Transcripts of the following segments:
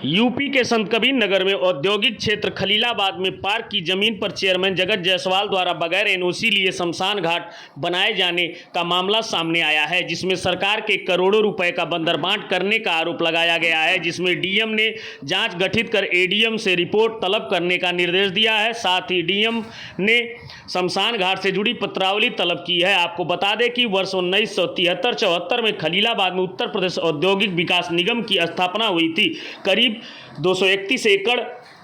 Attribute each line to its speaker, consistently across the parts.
Speaker 1: UP के संत कबीर नगर में औद्योगिक क्षेत्र खलीलाबाद में पार्क की जमीन पर चेयरमैन जगत जायसवाल द्वारा बगैर एनओसी लिए शमशान घाट बनाए जाने का मामला सामने आया है, जिसमें सरकार के करोड़ों रुपए का बंदरबांट करने का आरोप लगाया गया है, जिसमें डीएम ने जांच गठित कर एडीएम से रिपोर्ट तलब करने का निर्देश दिया है। साथ ही डीएम ने शमशान घाट से जुड़ी पत्रावली तलब की है। आपको बता दें कि वर्ष 1973-74 में खलीलाबाद में उत्तर प्रदेश औद्योगिक विकास निगम की स्थापना हुई थी। करीब 231 एकड़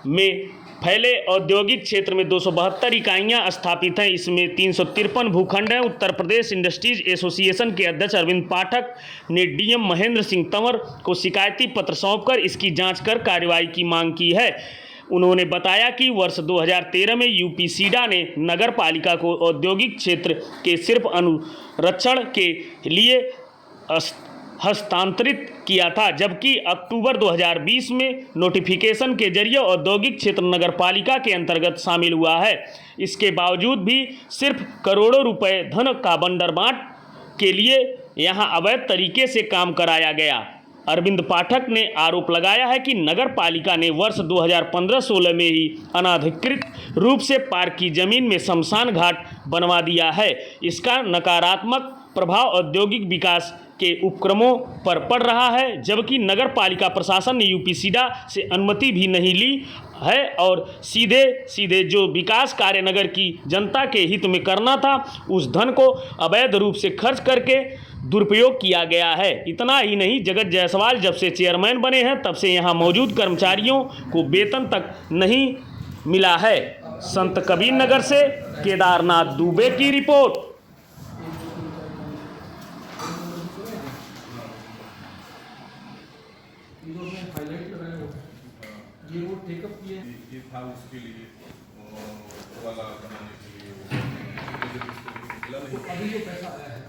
Speaker 1: में फैले औद्योगिक क्षेत्र में 272 इकाइयां स्थापित हैं। इसमें 353 भूखंड हैं। उत्तर प्रदेश इंडस्ट्रीज एसोसिएशन के अध्यक्ष अरविंद पाठक ने डीएम महेंद्र सिंह तंवर को शिकायती पत्र सौंपकर इसकी जांच कर कार्रवाई की मांग की है। उन्होंने बताया कि वर्ष 2013 में यूपी सीडा ने नगर पालिका को औद्योगिक क्षेत्र के सिर्फ अनुरक्षण के लिए हस्तांतरित किया था, जबकि अक्टूबर 2020 में नोटिफिकेशन के जरिए औद्योगिक क्षेत्र नगर पालिका के अंतर्गत शामिल हुआ है। इसके बावजूद भी सिर्फ करोड़ों रुपए धन का बंदरबांट के लिए यहां अवैध तरीके से काम कराया गया। अरविंद पाठक ने आरोप लगाया है कि नगर पालिका ने वर्ष 2015-16 में ही अनाधिकृत रूप से पार्क की जमीन में शमशान घाट बनवा दिया है। इसका नकारात्मक प्रभाव औद्योगिक विकास के उपक्रमों पर पड़ रहा है, जबकि नगर पालिका प्रशासन ने यूपी सीडा से अनुमति भी नहीं ली है और सीधे जो विकास कार्य नगर की जनता के हित में करना था, उस धन को अवैध रूप से खर्च करके दुरुपयोग किया गया है। इतना ही नहीं, जगत जायसवाल जब से चेयरमैन बने हैं तब से यहाँ मौजूद कर्मचारियों को वेतन तक नहीं मिला है। संत कबीर नगर से केदारनाथ दुबे की रिपोर्ट।
Speaker 2: ये वो टेकअप किए ये था उसके लिए वाला बनाने के लिए वो अभी जो पैसा आया है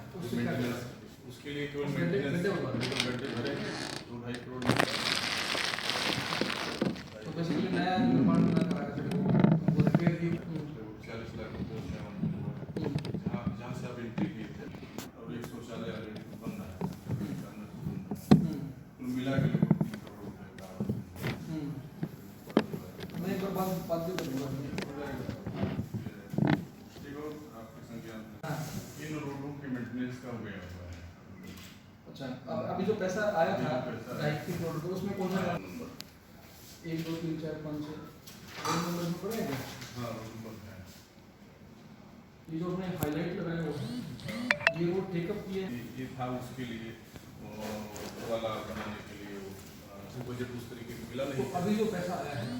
Speaker 2: उसके लिए केवल मेंटेनेंस गड्ढे भरे 2-2.5 करोड़ तो बेसिकली नया निर्माण ना करा के वो रिपेयर की 40 लाख रुपए जहाँ से आप एंट्री किए थे और एक शौचालय ऑलरेडी बन रहा है कुल मिला के अच्छा, अभी जो पैसा आया था 2.5 करोड़ तो उसमें कौन सा 1 2 3 4 5 6 नंबर में पड़ेगा। हाँ, ये जो आपने हाईलाइट लगाया वो ये वो टेकअप किए ये था उसके लिए वाला बनाने के लिए वो बजट उस तरीके का मिला नहीं। अभी जो पैसा आया है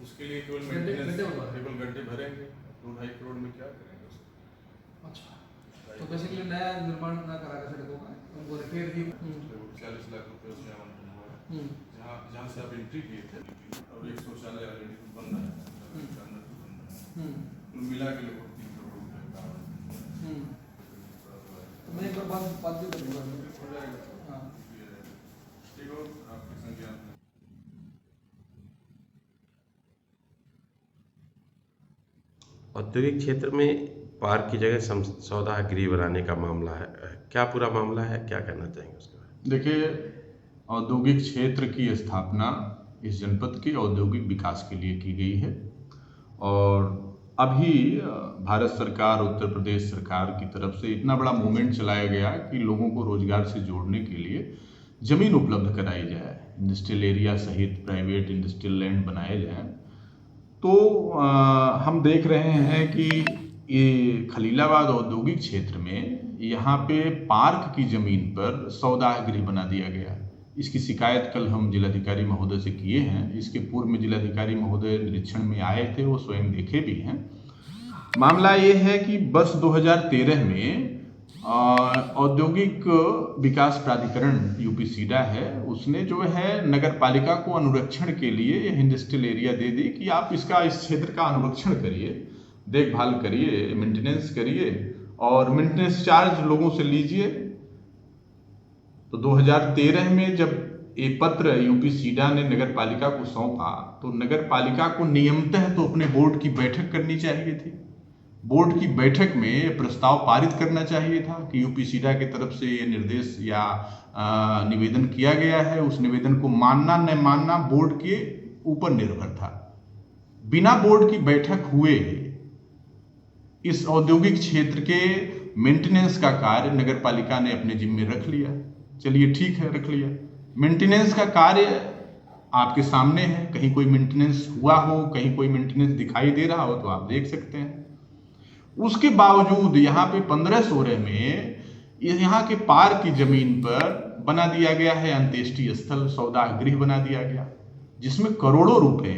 Speaker 2: उसके लिए केवल मेंटेनेंस केवल गड्ढे भरेंगे 2-2.5 करोड़ में क्या करेंगे उसको। अच्छा, तो बेसिकली नया निर्माण ना करा के सड़कों का वो रिपेयर की 40 लाख रुपए उसमें आवंटन हुआ है जहाँ से आप एंट्री किए थे और एक शौचालय ऑलरेडी बन रहा है कुल मिला के लगभग 3 करोड़ रुपए का आवंटन। मैं एक बार बात भी करूँगा हो जाएगा। हाँ ठीक हो आपकी संज्ञान
Speaker 3: औद्योगिक क्षेत्र में पार्क की जगह सौदा गृह बनाने का मामला है, क्या पूरा मामला है, क्या कहना चाहेंगे उसके बारे में?
Speaker 4: देखिए, औद्योगिक क्षेत्र की स्थापना इस जनपद के औद्योगिक विकास के लिए की गई है और अभी भारत सरकार उत्तर प्रदेश सरकार की तरफ से इतना बड़ा मूवमेंट चलाया गया कि लोगों को रोजगार से जोड़ने के लिए जमीन उपलब्ध कराई जाए, इंडस्ट्रियल एरिया सहित प्राइवेट इंडस्ट्रियल लैंड बनाए जाए। तो हम देख रहे हैं कि ये खलीलाबाद औद्योगिक क्षेत्र में यहाँ पे पार्क की जमीन पर सौदा गृह बना दिया गया। इसकी शिकायत कल हम जिलाधिकारी महोदय से किए हैं। इसके पूर्व में जिलाधिकारी महोदय निरीक्षण में आए थे, वो स्वयं देखे भी हैं। मामला ये है कि वर्ष 2013 में औद्योगिक विकास प्राधिकरण यूपी सीडा है, उसने जो है नगर पालिका को अनुरक्षण के लिए यह इंडस्ट्रियल एरिया दे दी कि आप इस क्षेत्र का अनुरक्षण करिए, देखभाल करिए, मेंटेनेंस करिए और मेंटेनेंस चार्ज लोगों से लीजिए। तो 2013 में जब ये पत्र यूपी सीडा ने नगर पालिका को सौंपा तो नगर पालिका को नियमतः तो अपने बोर्ड की बैठक करनी चाहिए थी, बोर्ड की बैठक में प्रस्ताव पारित करना चाहिए था कि यूपीसीडा की तरफ से ये निर्देश या निवेदन किया गया है, उस निवेदन को मानना न मानना बोर्ड के ऊपर निर्भर था। बिना बोर्ड की बैठक हुए इस औद्योगिक क्षेत्र के मेंटेनेंस का कार्य नगर पालिका ने अपने जिम्मे रख लिया। चलिए ठीक है, रख लिया। मेंटेनेंस का कार्य आपके सामने है, कहीं कोई मेंटेनेंस हुआ हो, कहीं कोई मेंटेनेंस दिखाई दे रहा हो तो आप देख सकते हैं। उसके बावजूद यहाँ पे 1516 में यहाँ के पार की जमीन पर बना दिया गया है अंत्येष्टि स्थल, सौदाह गृह बना दिया गया, जिसमें करोड़ों रुपए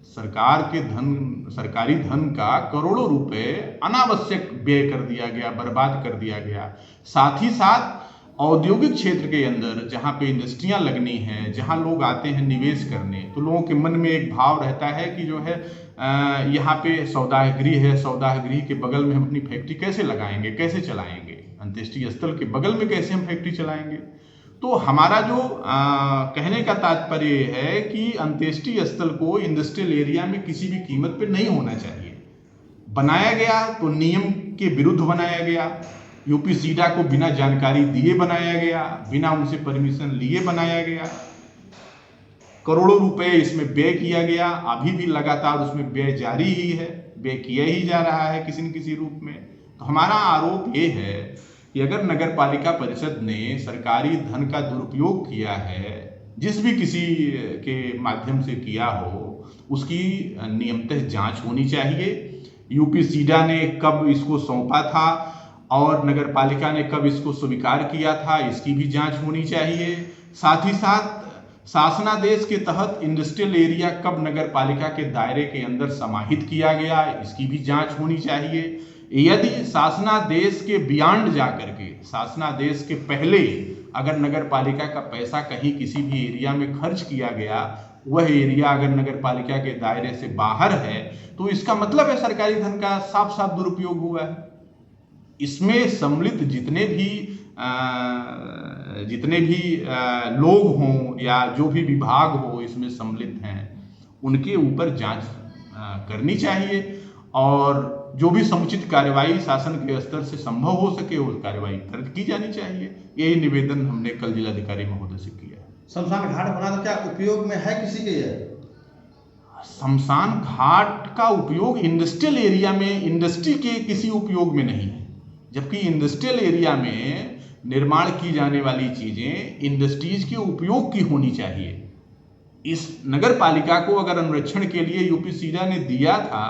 Speaker 4: सरकार के धन, सरकारी धन का करोड़ों रुपए अनावश्यक व्यय कर दिया गया, बर्बाद कर दिया गया। साथ ही साथ औद्योगिक क्षेत्र के अंदर जहाँ पे इंडस्ट्रियां लगनी हैं, जहाँ लोग आते हैं निवेश करने, तो लोगों के मन में एक भाव रहता है कि जो है यहाँ पे सौदाह गृह है, सौदाह गृह के बगल में हम अपनी फैक्ट्री कैसे लगाएंगे, कैसे चलाएंगे, अंत्येष्टि स्थल के बगल में कैसे हम फैक्ट्री चलाएंगे। तो हमारा जो कहने का तात्पर्य है कि अंत्येष्टि स्थल को इंडस्ट्रियल एरिया में किसी भी कीमत पे नहीं होना चाहिए। बनाया गया तो नियम के विरुद्ध बनाया गया, यूपीसीडा को बिना जानकारी दिए बनाया गया, बिना उनसे परमिशन लिए बनाया गया, करोड़ों रुपए इसमें व्यय किया गया, अभी भी लगातार उसमें व्यय जारी ही है, व्यय किया ही जा रहा है किसी न किसी रूप में। तो हमारा आरोप ये है कि अगर नगर पालिका परिषद ने सरकारी धन का दुरुपयोग किया है, जिस भी किसी के माध्यम से किया हो, उसकी नियमतः जांच होनी चाहिए। यूपीसीडा ने कब इसको सौंपा था और नगर पालिका ने कब इसको स्वीकार किया था, इसकी भी जांच होनी चाहिए। साथ ही साथ शासनादेश के तहत इंडस्ट्रियल एरिया कब नगर पालिका के दायरे के अंदर समाहित किया गया, इसकी भी जांच होनी चाहिए। यदि शासनादेश के बियॉन्ड जाकर के, शासनादेश के पहले अगर नगर पालिका का पैसा कहीं किसी भी एरिया में खर्च किया गया, वह एरिया अगर नगर पालिका के दायरे से बाहर है, तो इसका मतलब है सरकारी धन का साफ साफ दुरुपयोग हुआ है। इसमें सम्मिलित जितने भी लोग हों या जो भी विभाग हो इसमें सम्मिलित हैं, उनके ऊपर जांच करनी चाहिए और जो भी समुचित कार्यवाही शासन के स्तर से संभव हो सके वो कार्यवाही की जानी चाहिए। यही निवेदन हमने कल जिलाधिकारी महोदय से किया।
Speaker 5: शमशान घाट बना तो क्या उपयोग में है किसी के?
Speaker 4: शमशान घाट का उपयोग इंडस्ट्रियल एरिया में, इंडस्ट्री के किसी उपयोग में नहीं है, जबकि इंडस्ट्रियल एरिया में निर्माण की जाने वाली चीजें इंडस्ट्रीज के उपयोग की होनी चाहिए। इस नगर पालिका को अगर अनुरक्षण के लिए यूपीसीडा ने दिया था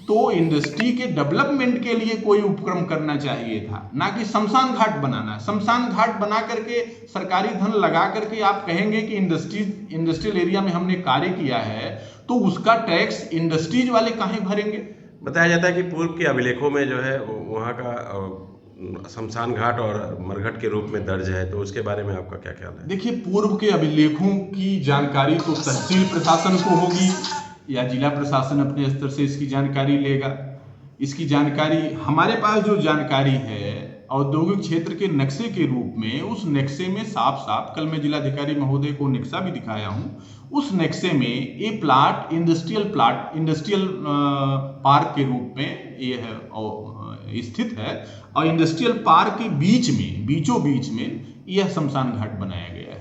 Speaker 4: तो इंडस्ट्री के डेवलपमेंट के लिए कोई उपक्रम करना चाहिए था, ना कि शमशान घाट बनाना। शमशान घाट बना करके सरकारी धन लगा करके आप कहेंगे कि इंडस्ट्रियल एरिया में हमने कार्य किया है, तो उसका टैक्स इंडस्ट्रीज वाले काहे भरेंगे?
Speaker 3: बताया जाता है कि पूर्व के अभिलेखों में जो है वहाँ का शमशान घाट और मरघट के रूप में दर्ज है, तो उसके बारे में आपका क्या ख्याल है?
Speaker 4: देखिए, पूर्व के अभिलेखों की जानकारी तो तहसील प्रशासन को होगी या जिला प्रशासन अपने स्तर से इसकी जानकारी लेगा। इसकी जानकारी हमारे पास जो जानकारी है औद्योगिक क्षेत्र के नक्शे के रूप में, उस नक्शे में साफ साफ, कल मैं जिलाधिकारी महोदय को नक्शा भी दिखाया हूँ, उस नक्शे में ये प्लाट इंडस्ट्रियल पार्क के रूप में ये है स्थित है और इंडस्ट्रियल पार्क के बीचों बीच में यह शमशान घाट बनाया गया है।